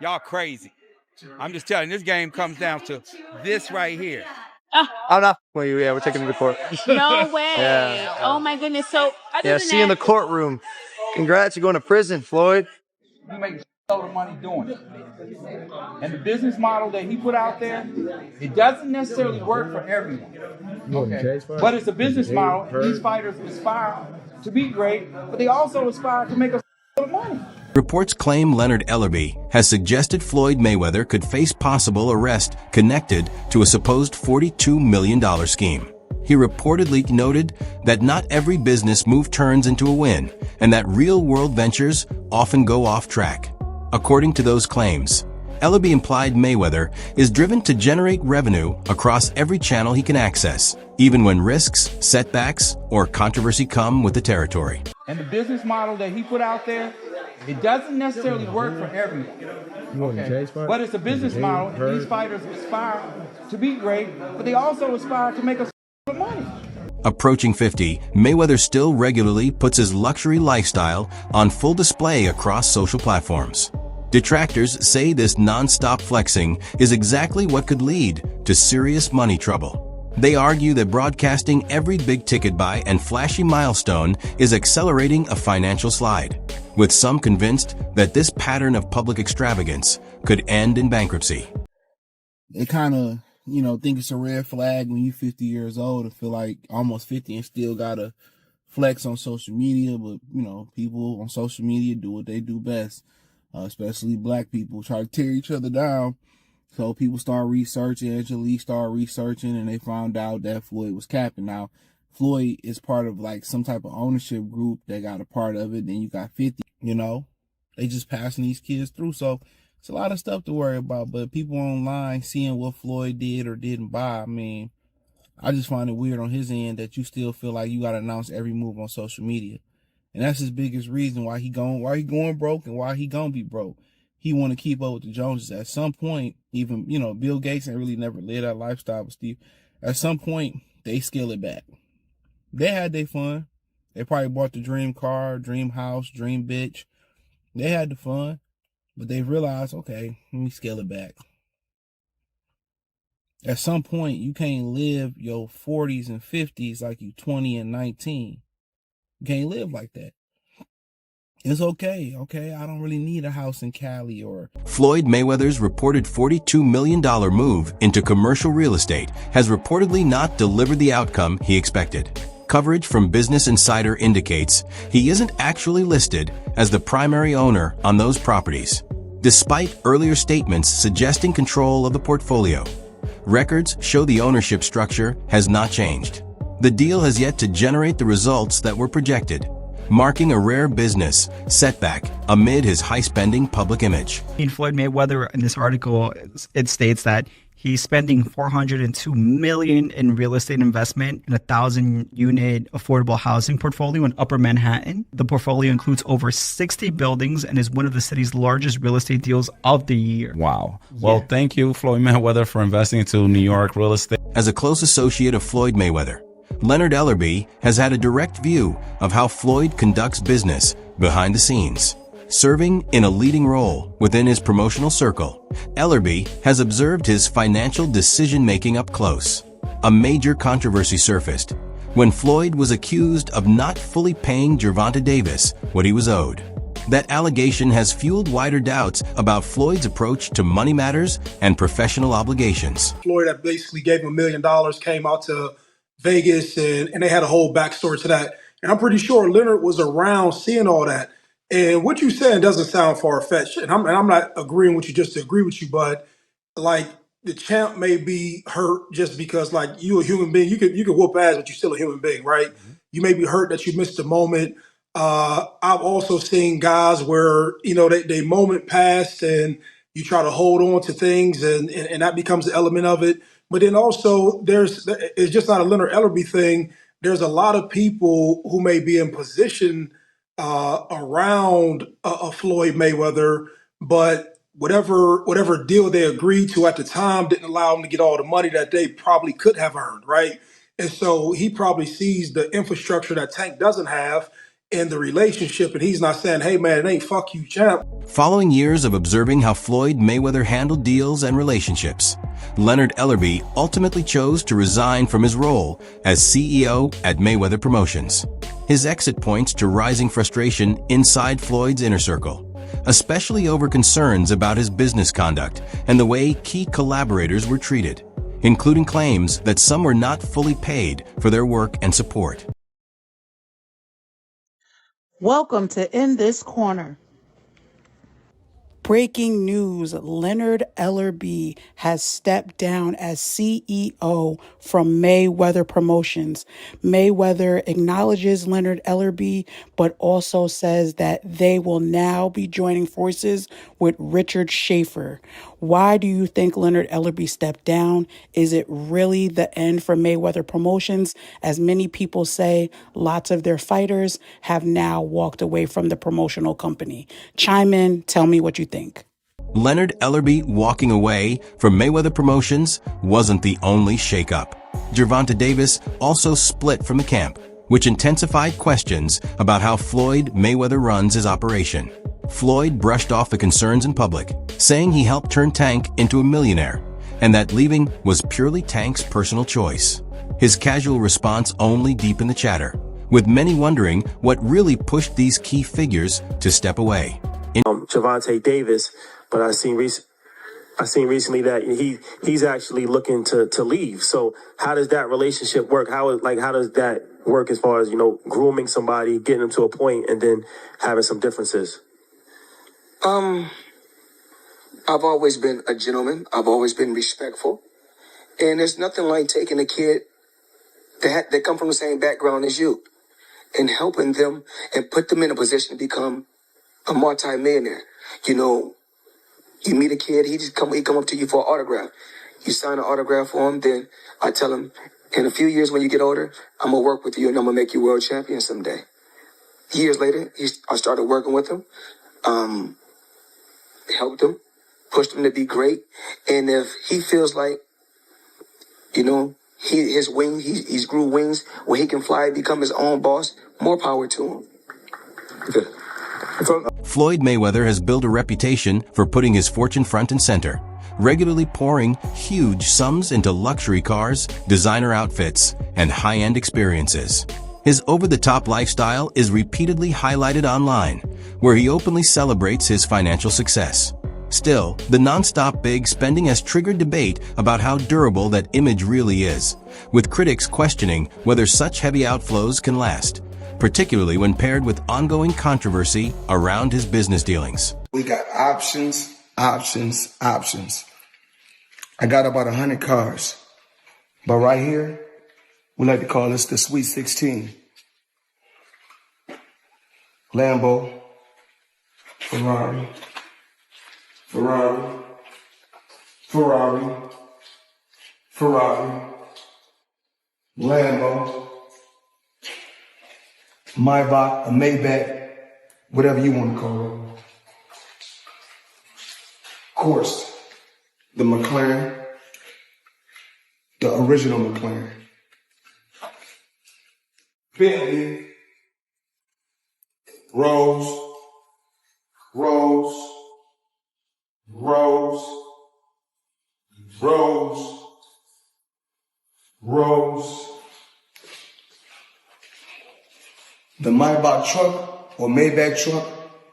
Y'all crazy. I'm just telling you, this game comes down to this right here. I'm not. Well, yeah, we're taking him to court. No way. Yeah. Oh my goodness. So other Yeah, than see you in that, the courtroom. Congrats, you're going to prison, Floyd. You make a lot of money doing it. And the business model that he put out there, it doesn't necessarily work for everyone. Okay. But it's a business model, and these fighters aspire to be great, but they also aspire to make a lot of money. Reports claim Leonard Ellerbe has suggested Floyd Mayweather could face possible arrest connected to a supposed $42 million scheme. He reportedly noted that not every business move turns into a win, and that real-world ventures often go off track. According to those claims, Ellerbe implied Mayweather is driven to generate revenue across every channel he can access, even when risks, setbacks, or controversy come with the territory. And the business model that he put out there, it doesn't necessarily work for everyone. Okay. But it's a business model, and these fighters aspire to be great, but they also aspire to make a lot of money. Approaching 50, Mayweather still regularly puts his luxury lifestyle on full display across social platforms. Detractors say this non-stop flexing is exactly what could lead to serious money trouble. They argue that broadcasting every big ticket buy and flashy milestone is accelerating a financial slide, with some convinced that this pattern of public extravagance could end in bankruptcy. They kind of, think it's a red flag when you're 50 years old and feel like almost 50 and still gotta flex on social media. But, people on social media do what they do best, especially black people, try to tear each other down. So people start researching, Angela started researching, and they found out that Floyd was capping. Now, Floyd is part of like some type of ownership group that got a part of it. Then you got 50, they just passing these kids through. So it's a lot of stuff to worry about. But people online seeing what Floyd did or didn't buy, I just find it weird on his end that you still feel like you got to announce every move on social media. And that's his biggest reason why he going broke and why he gonna be broke. He want to keep up with the Joneses. At some point, even, Bill Gates ain't really never lived that lifestyle with Steve. At some point, they scale it back. They had their fun. They probably bought the dream car, dream house, dream bitch. They had the fun, but they realized, okay, let me scale it back. At some point, you can't live your 40s and 50s like you 20 and 19. You can't live like that. It's okay. I don't really need a house in Cali or... Floyd Mayweather's reported $42 million move into commercial real estate has reportedly not delivered the outcome he expected. Coverage from Business Insider indicates he isn't actually listed as the primary owner on those properties, despite earlier statements suggesting control of the portfolio. Records show the ownership structure has not changed. The deal has yet to generate the results that were projected, marking a rare business setback amid his high-spending public image. In Floyd Mayweather, in this article, it states that he's spending $402 million in real estate investment in a 1,000-unit affordable housing portfolio in Upper Manhattan. The portfolio includes over 60 buildings and is one of the city's largest real estate deals of the year. Wow. Well, thank you, Floyd Mayweather, for investing into New York real estate. As a close associate of Floyd Mayweather, Leonard Ellerbe has had a direct view of how Floyd conducts business behind the scenes. Serving in a leading role within his promotional circle, Ellerbe has observed his financial decision-making up close. A major controversy surfaced when Floyd was accused of not fully paying Gervonta Davis what he was owed. That allegation has fueled wider doubts about Floyd's approach to money matters and professional obligations. Floyd that basically gave him $1 million came out to Vegas, and they had a whole backstory to that. And I'm pretty sure Leonard was around seeing all that. And what you're saying doesn't sound far-fetched. And I'm not agreeing with you just to agree with you, but like the champ may be hurt just because like you a human being, you could whoop ass, but you're still a human being, right? Mm-hmm. You may be hurt that you missed a moment. I've also seen guys where, they moment passed and you try to hold on to things and that becomes an element of it. But then also it's just not a Leonard Ellerbe thing. There's a lot of people who may be in position around a Floyd Mayweather, but whatever deal they agreed to at the time didn't allow them to get all the money that they probably could have earned, right? And so he probably sees the infrastructure that Tank doesn't have, in the relationship, and he's not saying, hey man, it ain't fuck you, champ. Following years of observing how Floyd Mayweather handled deals and relationships, Leonard Ellerbe ultimately chose to resign from his role as CEO at Mayweather Promotions. His exit points to rising frustration inside Floyd's inner circle, especially over concerns about his business conduct and the way key collaborators were treated, including claims that some were not fully paid for their work and support. Welcome to In This Corner. Breaking news, Leonard Ellerbe has stepped down as CEO from Mayweather Promotions. Mayweather acknowledges Leonard Ellerbe, but also says that they will now be joining forces with Richard Schaefer. Why do you think Leonard Ellerbe stepped down? Is it really the end for Mayweather Promotions? As many people say, lots of their fighters have now walked away from the promotional company. Chime in, tell me what you think. Leonard Ellerbe walking away from Mayweather Promotions wasn't the only shakeup. Gervonta Davis also split from the camp, which intensified questions about how Floyd Mayweather runs his operation. Floyd brushed off the concerns in public, saying he helped turn Tank into a millionaire, and that leaving was purely Tank's personal choice. His casual response only deepened the chatter, with many wondering what really pushed these key figures to step away. Gervonta Davis, but I seen recently that he's actually looking to leave. So how does that relationship work? How does that work as far as, grooming somebody, getting them to a point, and then having some differences? I've always been a gentleman. I've always been respectful, and there's nothing like taking a kid that come from the same background as you and helping them and put them in a position to become a multi-millionaire. You meet a kid, he come up to you for an autograph. You sign an autograph for him, then I tell him, in a few years when you get older, I'm going to work with you and I'm going to make you world champion someday. Years later, I started working with him, helped him, pushed him to be great. And if he feels like, he's grew wings where he can fly, become his own boss, more power to him. Floyd Mayweather has built a reputation for putting his fortune front and center, regularly pouring huge sums into luxury cars, designer outfits, and high-end experiences. His over-the-top lifestyle is repeatedly highlighted online, where he openly celebrates his financial success. Still, the non-stop big spending has triggered debate about how durable that image really is, with critics questioning whether such heavy outflows can last, particularly when paired with ongoing controversy around his business dealings. We got options. I got about 100 cars, but right here, we like to call this the Sweet 16. Lambo, Ferrari, Lambo, Maybach, a Maybach, whatever you want to call it. Of course, the McLaren, the original McLaren. Bentley, Rolls. The Maybach truck or Maybach truck,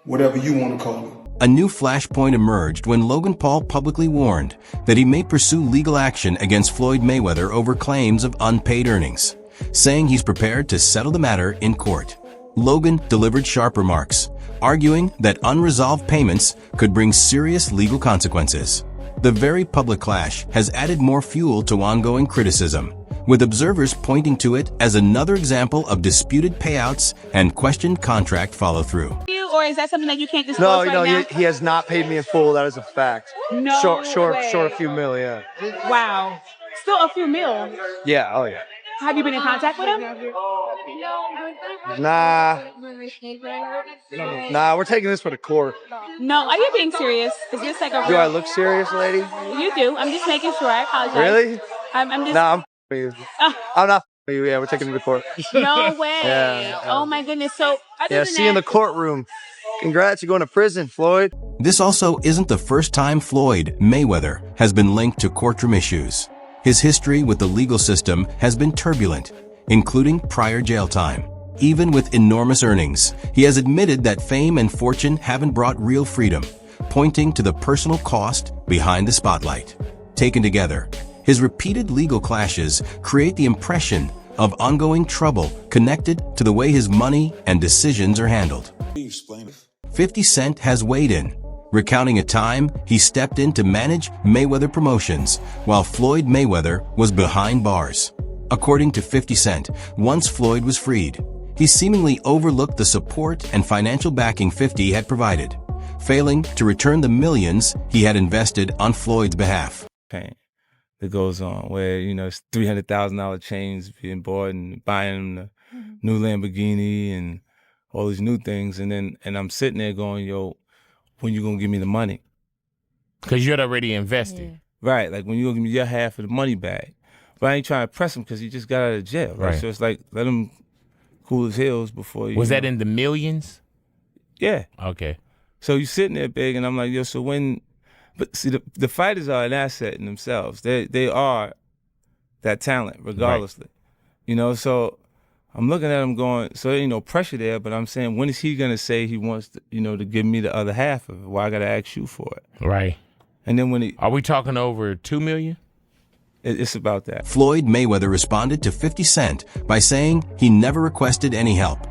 whatever you want to call it. A new flashpoint emerged when Logan Paul publicly warned that he may pursue legal action against Floyd Mayweather over claims of unpaid earnings, saying he's prepared to settle the matter in court. Logan delivered sharp remarks, arguing that unresolved payments could bring serious legal consequences. The very public clash has added more fuel to ongoing criticism, with observers pointing to it as another example of disputed payouts and questioned contract follow-through. Or is that something that you can't disclose right now? He has not paid me in full. That is a fact. No Short way. a few mil, yeah. Wow. Still a few mil. Yeah, oh yeah. Have you been in contact with him? Nah, we're taking this for the court. No, are you being serious? Is this like a Do I look serious, lady? You do. I'm just making sure. I apologize. Really? I'm just... Nah, I'm not Yeah, we're taking him to court. No way. Yeah. Oh my goodness. So other Yeah, than see you in the that, courtroom. Congrats, you're going to prison, Floyd. This also isn't the first time Floyd Mayweather has been linked to courtroom issues. His history with the legal system has been turbulent, including prior jail time. Even with enormous earnings, he has admitted that fame and fortune haven't brought real freedom, pointing to the personal cost behind the spotlight. Taken together, his repeated legal clashes create the impression of ongoing trouble connected to the way his money and decisions are handled. 50 Cent has weighed in, recounting a time he stepped in to manage Mayweather Promotions while Floyd Mayweather was behind bars. According to 50 Cent, once Floyd was freed, he seemingly overlooked the support and financial backing 50 had provided, failing to return the millions he had invested on Floyd's behalf. Pain that goes on where, you know, it's $300,000 chains being bought and buying the new Lamborghini and all these new things. And I'm sitting there going, yo, when you gonna give me the money? Because you'd already invested. Yeah. Right, like when you gonna give me your half of the money back. But I ain't trying to press him because he just got out of jail, right? So it's like, let him cool his heels before you. Was that in the millions? Yeah. Okay. So you sitting there big and I'm like, yo, so when, but see, the fighters are an asset in themselves. They are that talent, regardlessly. Right. You know, so I'm looking at him going, so there ain't no pressure there, but I'm saying, when is he going to say he wants to, you know, to give me the other half of it? Why I got to ask you for it? Right. And then when he... Are we talking over $2 million? It's about that. Floyd Mayweather responded to 50 Cent by saying he never requested any help,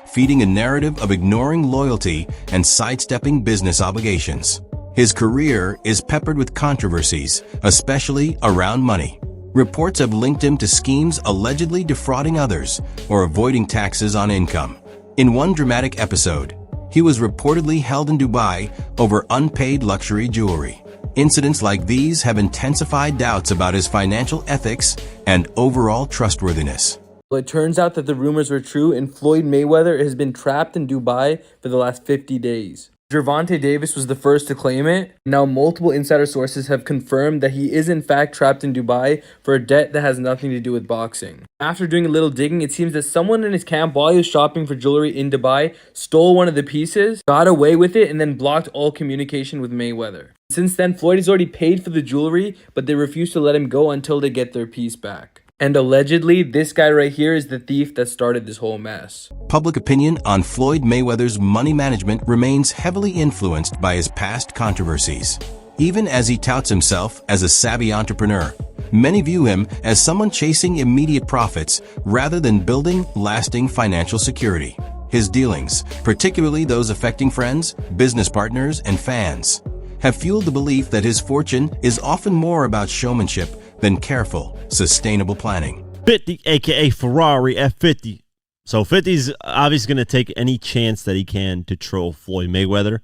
feeding a narrative of ignoring loyalty and sidestepping business obligations. His career is peppered with controversies, especially around money. Reports have linked him to schemes allegedly defrauding others or avoiding taxes on income. In one dramatic episode, he was reportedly held in Dubai over unpaid luxury jewelry. Incidents like these have intensified doubts about his financial ethics and overall trustworthiness. Well, it turns out that the rumors were true, and Floyd Mayweather has been trapped in Dubai for the last 50 days. Gervonta Davis was the first to claim it. Now multiple insider sources have confirmed that he is in fact trapped in Dubai for a debt that has nothing to do with boxing. After doing a little digging, it seems that someone in his camp, while he was shopping for jewelry in Dubai, stole one of the pieces, got away with it, and then blocked all communication with Mayweather. Since then, Floyd has already paid for the jewelry, but they refuse to let him go until they get their piece back. And allegedly, this guy right here is the thief that started this whole mess. Public opinion on Floyd Mayweather's money management remains heavily influenced by his past controversies. Even as he touts himself as a savvy entrepreneur, many view him as someone chasing immediate profits rather than building lasting financial security. His dealings, particularly those affecting friends, business partners, and fans, have fueled the belief that his fortune is often more about showmanship than careful, sustainable planning. 50, aka Ferrari F50. So 50's obviously going to take any chance that he can to troll Floyd Mayweather.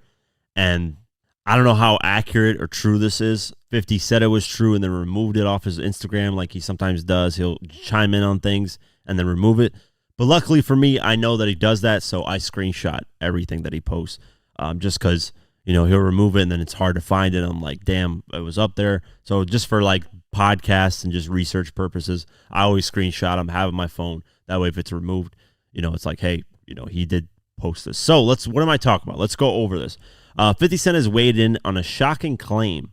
And I don't know how accurate or true this is. 50 said it was true and then removed it off his Instagram like he sometimes does. He'll chime in on things and then remove it. But luckily for me, I know that he does that, so I screenshot everything that he posts. Just because, you know, he'll remove it and then it's hard to find it. I'm like, damn, it was up there. So just for like podcasts and just research purposes, I always screenshot them, have it on my phone. That way, if it's removed, you know, it's like, hey, you know, he did post this. So what am I talking about? Let's go over this. 50 Cent has weighed in on a shocking claim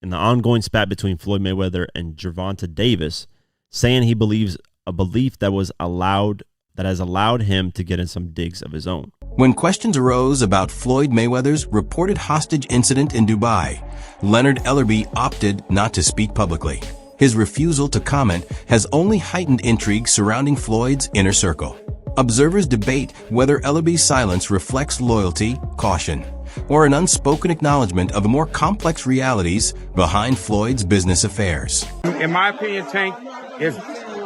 in the ongoing spat between Floyd Mayweather and Gervonta Davis, saying he believes a belief that has allowed him to get in some digs of his own. When questions arose about Floyd Mayweather's reported hostage incident in Dubai, Leonard Ellerbe opted not to speak publicly. His refusal to comment has only heightened intrigue surrounding Floyd's inner circle. Observers debate whether Ellerbe's silence reflects loyalty, caution, or an unspoken acknowledgement of the more complex realities behind Floyd's business affairs. In my opinion, Tank is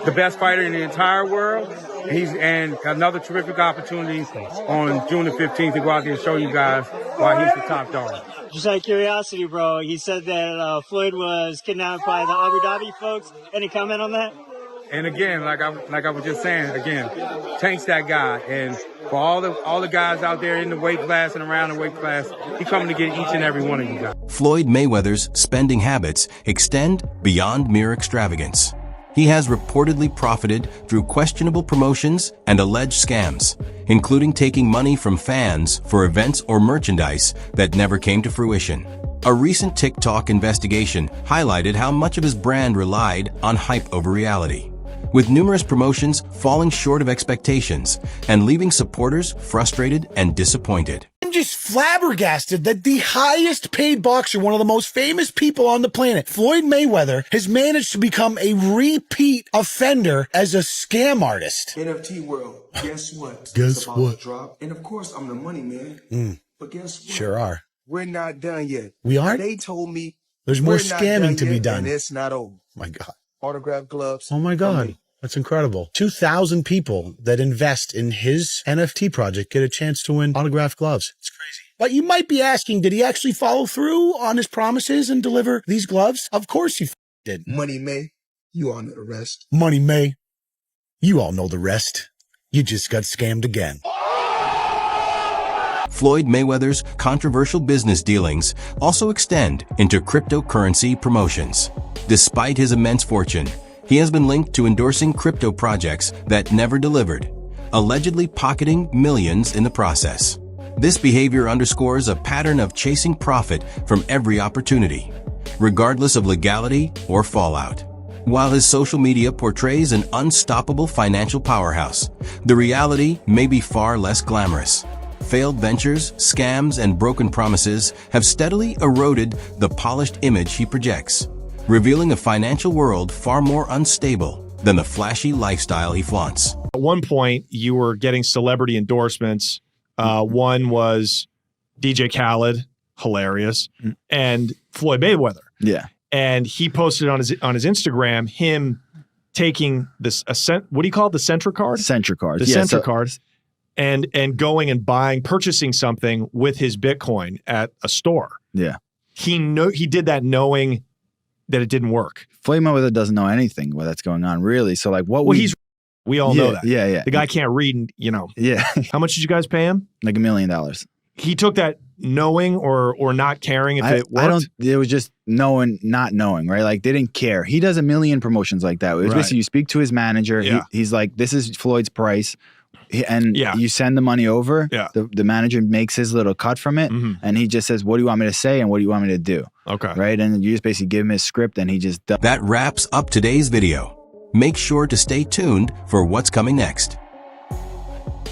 the best fighter in the entire world. And got another terrific opportunity on June the 15th to go out there and show you guys why he's the top dog. Just out of curiosity, bro, he said that Floyd was kidnapped by the Abu Dhabi folks. Any comment on that? And again, like I was just saying, again, Tank's that guy. And for all the guys out there in the weight class and around the weight class, he's coming to get each and every one of you guys. Floyd Mayweather's spending habits extend beyond mere extravagance. He has reportedly profited through questionable promotions and alleged scams, including taking money from fans for events or merchandise that never came to fruition. A recent TikTok investigation highlighted how much of his brand relied on hype over reality, with numerous promotions falling short of expectations and leaving supporters frustrated and disappointed. I'm just flabbergasted that the highest paid boxer, one of the most famous people on the planet, Floyd Mayweather, has managed to become a repeat offender as a scam artist. NFT world, guess what? Guess It's about what? to drop. And of course, I'm the money man. But guess what? Sure are. We're not done yet. We aren't? They told me There's more we're not scamming to be yet, done. and it's not over. My God. Autograph gloves. Oh my God. That's incredible. 2,000 people that invest in his NFT project get a chance to win autographed gloves. It's crazy. But you might be asking, did he actually follow through on his promises and deliver these gloves? Of course he did. Money May, you all know the rest. Money May, you all know the rest. You just got scammed again. Floyd Mayweather's controversial business dealings also extend into cryptocurrency promotions. Despite his immense fortune, he has been linked to endorsing crypto projects that never delivered, allegedly pocketing millions in the process. This behavior underscores a pattern of chasing profit from every opportunity, regardless of legality or fallout. While his social media portrays an unstoppable financial powerhouse, the reality may be far less glamorous. Failed ventures, scams, and broken promises have steadily eroded the polished image he projects, revealing a financial world far more unstable than the flashy lifestyle he flaunts. At one point, you were getting celebrity endorsements. One was DJ Khaled, hilarious, and Floyd Mayweather. Yeah. And he posted on his Instagram him taking this what do you call it? The Centra card? Centra card. The Centra card. And going and purchasing something with his Bitcoin at a store. Yeah. He did that knowing that it didn't work. Floyd Mayweather doesn't know anything that's going on, really. So like what we all know that. Yeah. The guy can't read, Yeah. How much did you guys pay him? Like $1 million. He took that knowing or not caring if it worked? It was just knowing, not knowing, right? Like they didn't care. He does a million promotions like that. It was basically you speak to his manager. Yeah. He's like, this is Floyd's price. And you send the money over. Yeah. The manager makes his little cut from it. And he just says, what do you want me to say? And what do you want me to do? Okay. Right. And you just basically give him his script and he just does. That wraps up today's video. Make sure to stay tuned for what's coming next.